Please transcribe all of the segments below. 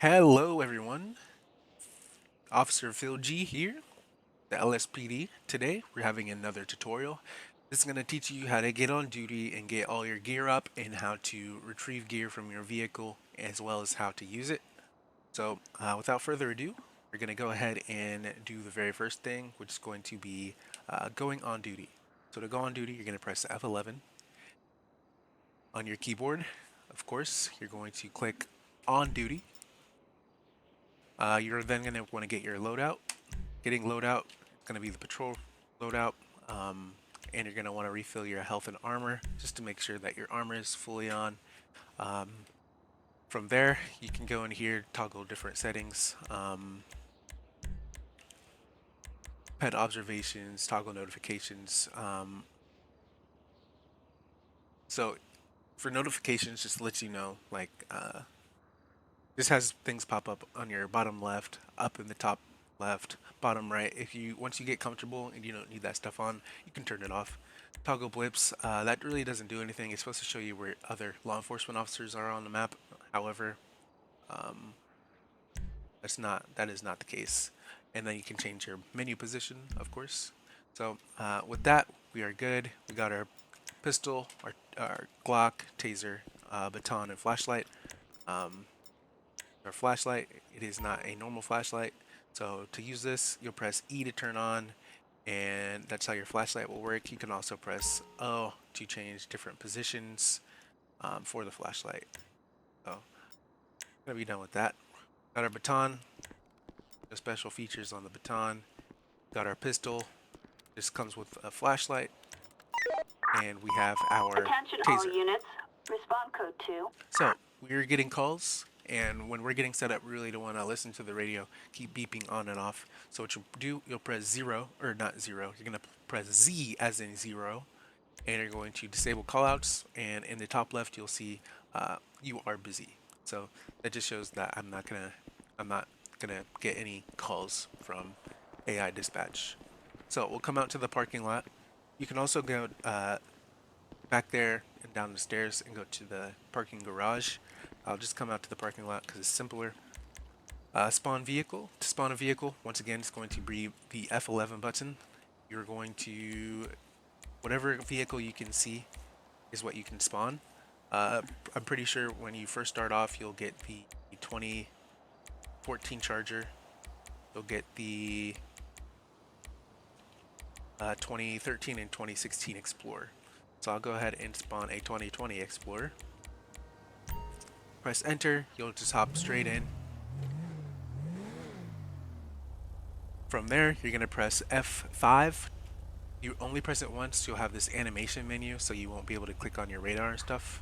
Hello, everyone. Officer Phil G here, the LSPD. Today, we're having another tutorial. This is going to teach you how to get on duty and get all your gear up and how to retrieve gear from your vehicle as well as how to use it. So, without further ado, we're going to go ahead and do the very first thing, which is going to be going on duty. So, to go on duty, you're going to press F11 on your keyboard. Of course, you're going to click on duty. You're then going to want to get your loadout. Getting loadout is going to be the patrol loadout, and you're going to want to refill your health and armor just to make sure that your armor is fully on. Um, from there, you can go in here, toggle different settings, pet observations, toggle notifications. So for notifications, just to let you know, this has things pop up on your bottom left, up in the top left, bottom right. If you once you get comfortable and you don't need that stuff on, you can turn it off. Toggle blips, that really doesn't do anything. It's supposed to show you where other law enforcement officers are on the map. However, um, that is not the case. And then you can change your menu position, of course. So with that, we are good. We got our pistol, our Glock, taser, baton, and flashlight. Um, our flashlight, it is not a normal flashlight. So to use this, you'll press E to turn on, and that's how your flashlight will work. You can also press O to change different positions for the flashlight. So, gonna be done with that. Got our baton, the special features on the baton. Got our pistol, this comes with a flashlight, and we have our Attention all taser. units. Respond code 2. So, we're getting calls, and when we're getting set up, we really don't want to listen to the radio keep beeping on and off. So what you do, you'll press 0, or not 0, you're going to press Z as in 0, and you're going to disable callouts, and in the top left, you'll see you are busy. So that just shows that I'm not gonna get any calls from AI dispatch. So we'll come out to the parking lot. You can also go back there and down the stairs and go to the parking garage. I'll just come out to the parking lot because it's simpler. Spawn vehicle. To spawn a vehicle, once again, it's going to be the F11 button. You're going to, whatever vehicle you can see is what you can spawn. I'm pretty sure when you first start off, you'll get the 2014 Charger. You'll get the 2013 and 2016 Explorer. So I'll go ahead and spawn a 2020 Explorer. Press enter, you'll just hop straight in. From there, you're going to press F5. You only press it once, you'll have this animation menu, so you won't be able to click on your radar and stuff.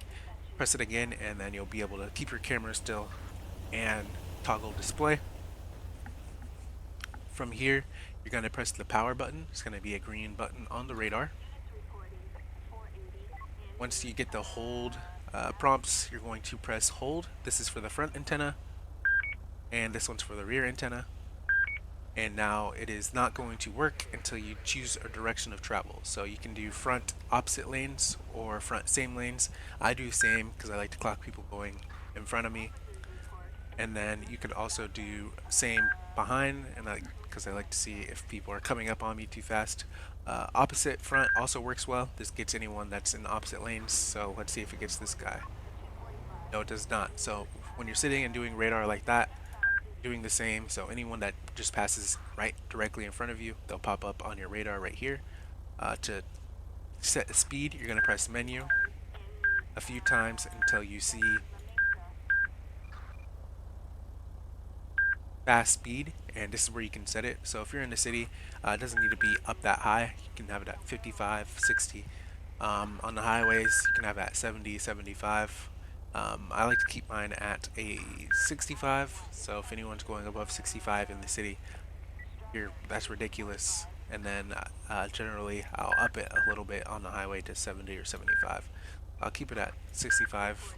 Press it again, and then you'll be able to keep your camera still and toggle display. From here, you're going to press the power button. It's going to be a green button on the radar. Once you get the hold prompts, you're going to press hold. This is for the front antenna, and this one's for the rear antenna. And now it is not going to work until you choose a direction of travel. So you can do front opposite lanes or front same lanes. I do same because I like to clock people going in front of me. And then you could also do same behind, and because I like to see if people are coming up on me too fast. Opposite front also works well. This gets anyone that's in opposite lanes. So let's see if it gets this guy. No, it does not. So when you're sitting and doing radar like that, doing the same. So anyone that just passes right directly in front of you, they'll pop up on your radar right here. To set the speed, you're going to press menu a few times until you see fast speed, and this is where you can set it. So if you're in the city, it doesn't need to be up that high. You can have it at 55, 60. On the highways, you can have it at 70, 75. I like to keep mine at a 65, so if anyone's going above 65 in the city, that's ridiculous. And then generally, I'll up it a little bit on the highway to 70 or 75. I'll keep it at 65.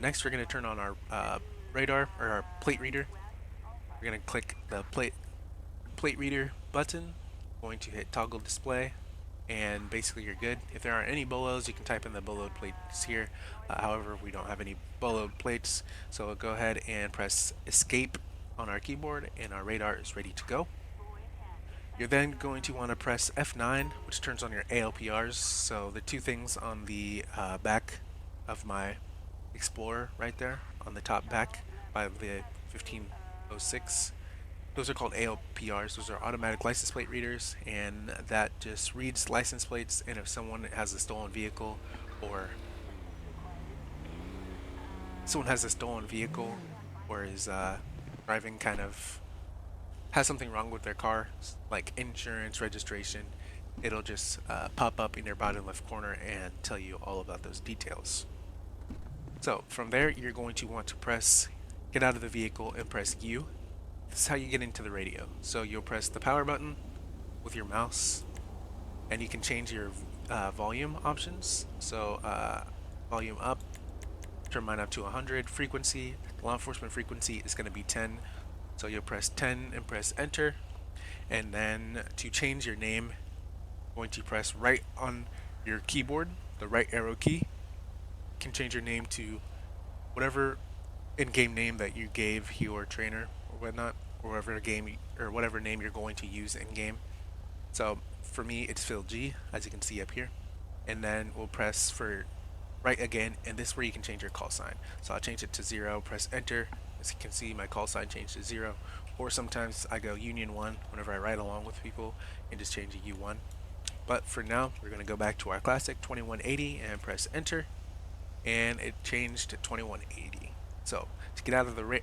Next, we're going to turn on our radar, or our plate reader. We're going to click the plate reader button. Going to hit toggle display. and basically you're good. If there aren't any bolos, you can type in the bolo plates here. However, we don't have any bolo plates, so go ahead and press escape on our keyboard, and our radar is ready to go. You're then going to want to press F9, which turns on your ALPRs. So the two things on the back of my Explorer right there, on the top back by the 1506, those are called ALPRs. Those are automatic license plate readers, and that just reads license plates. And if someone has a stolen vehicle, or or is driving kind of has something wrong with their car, like insurance, registration, it'll just pop up in your bottom left corner and tell you all about those details. So from there, you're going to want to press get out of the vehicle and press U. This is how you get into the radio. So you'll press the power button with your mouse, and you can change your volume options. So volume up, turn mine up to 100. Frequency, law enforcement frequency is going to be 10. So you'll press 10 and press enter. And then to change your name, going to press right on your keyboard, the right arrow key. You can change your name to whatever in-game name that you gave your trainer or whatnot, or whatever name you're going to use in game. So for me, it's Phil G, as you can see up here. And then we'll press for right again, and this is where you can change your call sign. So I'll change it to 0, press enter. As you can see, my call sign changed to 0. Or sometimes I go Union 1 whenever I ride along with people and just change to U1. But for now, we're going to go back to our classic 2180 and press enter, and it changed to 2180. So to get out of the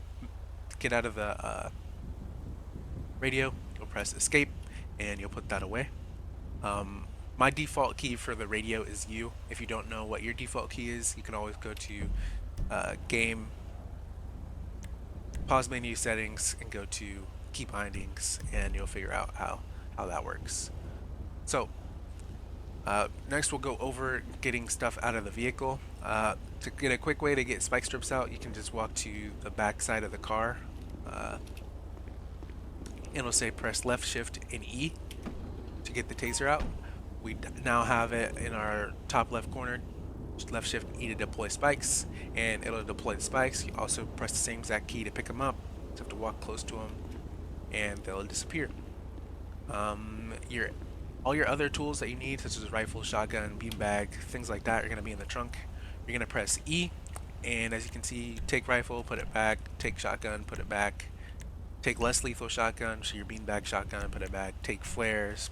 radio, you'll press escape, and you'll put that away. My default key for the radio is U. If you don't know what your default key is, you can always go to game, pause menu settings, and go to key bindings, and you'll figure out how that works. So next we'll go over getting stuff out of the vehicle. To get a quick way to get spike strips out, you can just walk to the back side of the car, and it'll say press left shift and E to get the taser out. We now have it in our top left corner, left shift E to deploy spikes, and it'll deploy the spikes. You also press the same exact key to pick them up. You have to walk close to them, and they'll disappear. Your all your other tools that you need, such as rifle, shotgun, beanbag, things like that, are going to be in the trunk. You're going to press E, and as you can see, take rifle, put it back, take shotgun, put it back, take less lethal shotgun, so your beanbag shotgun, put it back, take flares.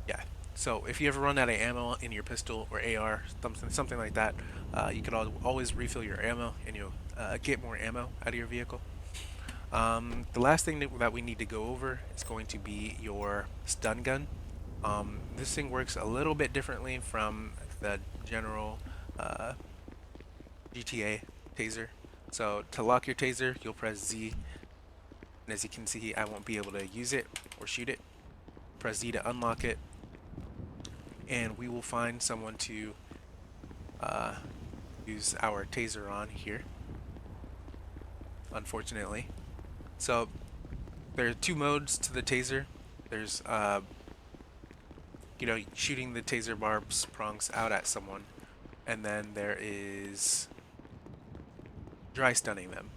Yeah. So if you ever run out of ammo in your pistol or AR, something like that, you can always refill your ammo, and you'll get more ammo out of your vehicle. The last thing that we need to go over is going to be your stun gun. This thing works a little bit differently from the general GTA taser. So to lock your taser, you'll press Z, and as you can see, I won't be able to use it or shoot it. Press Z to unlock it, and we will find someone to use our taser on here, unfortunately. So there are two modes to the taser. There's shooting the taser barbs prongs out at someone, and then there is dry stunning them.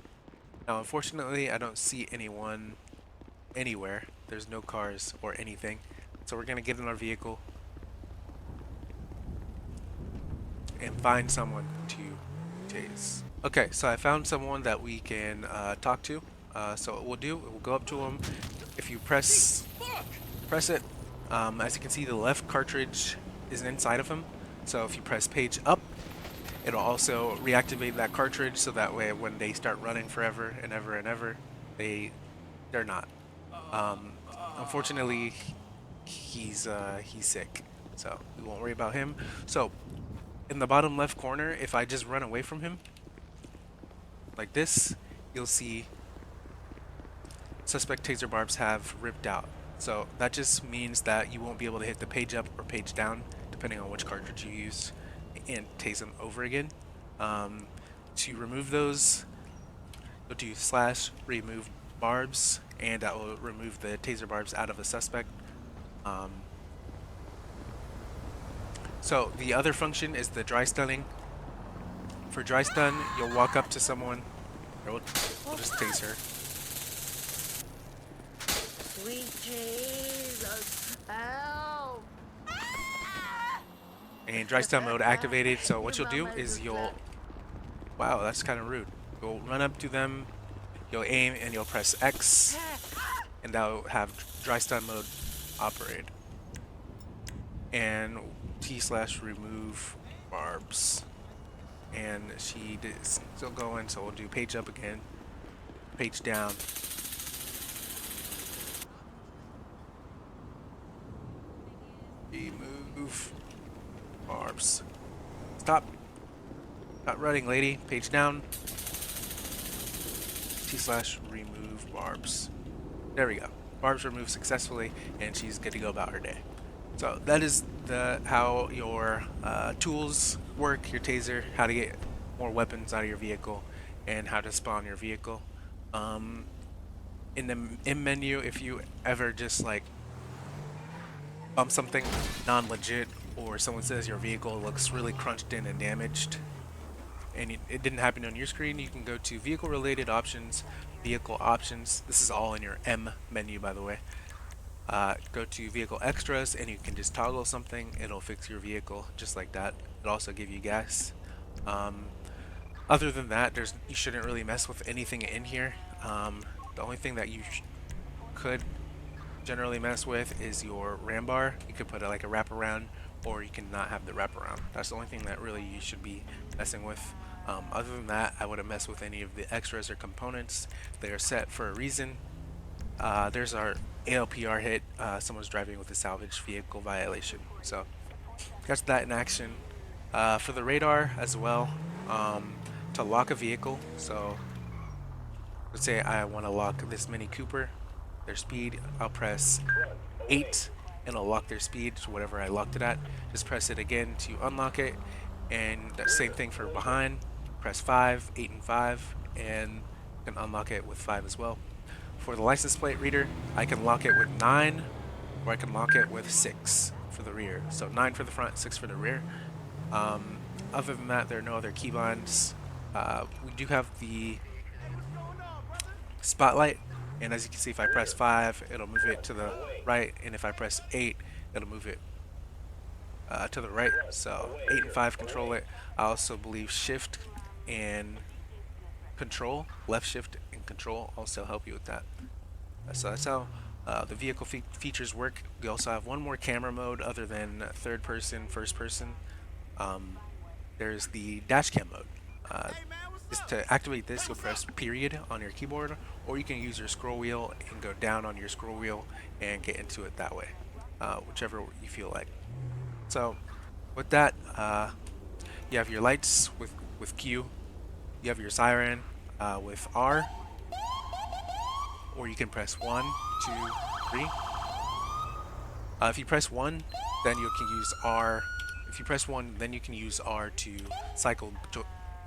Now unfortunately I don't see anyone anywhere. There's no cars or anything. So we're gonna get in our vehicle and find someone to tase. Okay, so I found someone that we can talk to. So what we'll do, we'll go up to him. If you press it, as you can see, the left cartridge is inside of him. So if you press page up, it'll also reactivate that cartridge, so that way when they start running forever and ever and ever, they're not. Um, Unfortunately, he's sick, so we won't worry about him. So in the bottom left corner, if I just run away from him like this, you'll see suspect taser barbs have ripped out. So that just means that you won't be able to hit the page up or page down, depending on which cartridge you use, and tase them over again. To remove those, go to slash remove barbs, and that will remove the taser barbs out of the suspect. So the other function is the dry stunning. For dry stun, you'll walk up to someone. Or we'll just tase her. Sweet Jesus, help! And dry stun mode activated. So what Your you'll do mama is is a slut. wow, that's kind of rude. You'll run up to them, you'll aim, and you'll press X, and that'll have dry stun mode operate. And T/remove barbs. And she is still going, so we'll do page up again, page down. Remove barbs. Stop. Not running, lady. Page down. T/remove barbs. There we go. Barbs removed successfully, and she's good to go about her day. So that is the how your tools work, your taser, how to get more weapons out of your vehicle, and how to spawn your vehicle. Um, in the in menu, if you ever just like bump something non-legit, or someone says your vehicle looks really crunched in and damaged, and it didn't happen on your screen, you can go to vehicle related options, vehicle options. This is all in your M menu, by the way. Go to vehicle extras and you can just toggle something. It'll fix your vehicle just like that. It'll also give you gas. Um, Other than that, you shouldn't really mess with anything in here. The only thing that you could generally mess with is your ram bar. You could put like a wraparound, or you can not have the wraparound. That's the only thing that really you should be messing with. Other than that, I wouldn't mess with any of the extras or components. They are set for a reason. There's our ALPR hit. Someone's driving with a salvaged vehicle violation. So that's that in action. For the radar as well, to lock a vehicle. So let's say I want to lock this Mini Cooper, their speed. I'll press 8 and it'll lock their speed to whatever I locked it at. Just press it again to unlock it. And that same thing for behind. Press 5, 8, and 5, and you can unlock it with 5 as well. For the license plate reader, I can lock it with 9, or I can lock it with 6 for the rear. So 9 for the front, 6 for the rear. Other than that, there are no other keybinds. We do have the spotlight, and as you can see, if I press 5, it'll move it to the right, and if I press 8, it'll move it to the right. So 8 and 5 control it. I also believe shift and control, left shift and control also help you with that. So that's how the vehicle features work. We also have one more camera mode other than third person, first person. There's the dash cam mode. Just to activate this, you'll press period on your keyboard, or you can use your scroll wheel and go down on your scroll wheel and get into it that way, whichever you feel like. So with that, you have your lights with Q, you have your siren with R, or you can press 1, 2, 3. If you press 1, then you can use R. If you press 1, then you can use R to cycle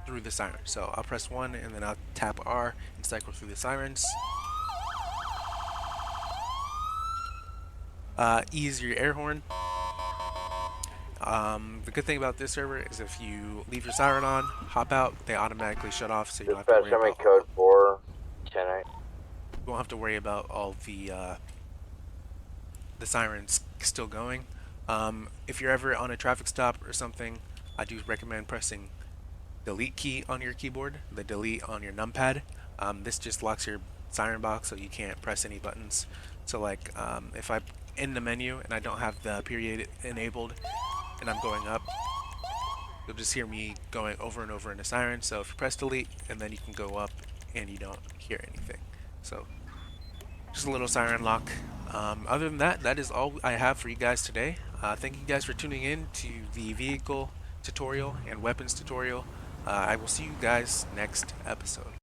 through the siren. So I'll press 1 and then I'll tap R and cycle through the sirens. E is your air horn. The good thing about this server is if you leave your siren on, hop out, they automatically shut off, so you don't have to worry about code 410. you won't have to worry about all the sirens still going. If you're ever on a traffic stop or something, I do recommend pressing delete key on your keyboard, the delete on your numpad. This just locks your siren box so you can't press any buttons. So like if I'm in the menu and I don't have the period enabled and I'm going up, you'll just hear me going over and over in a siren. So if you press delete, and then you can go up and you don't hear anything. So just a little siren lock. Other than that, that is all I have for you guys today. Thank you guys for tuning in to the vehicle tutorial and weapons tutorial. I will see you guys next episode.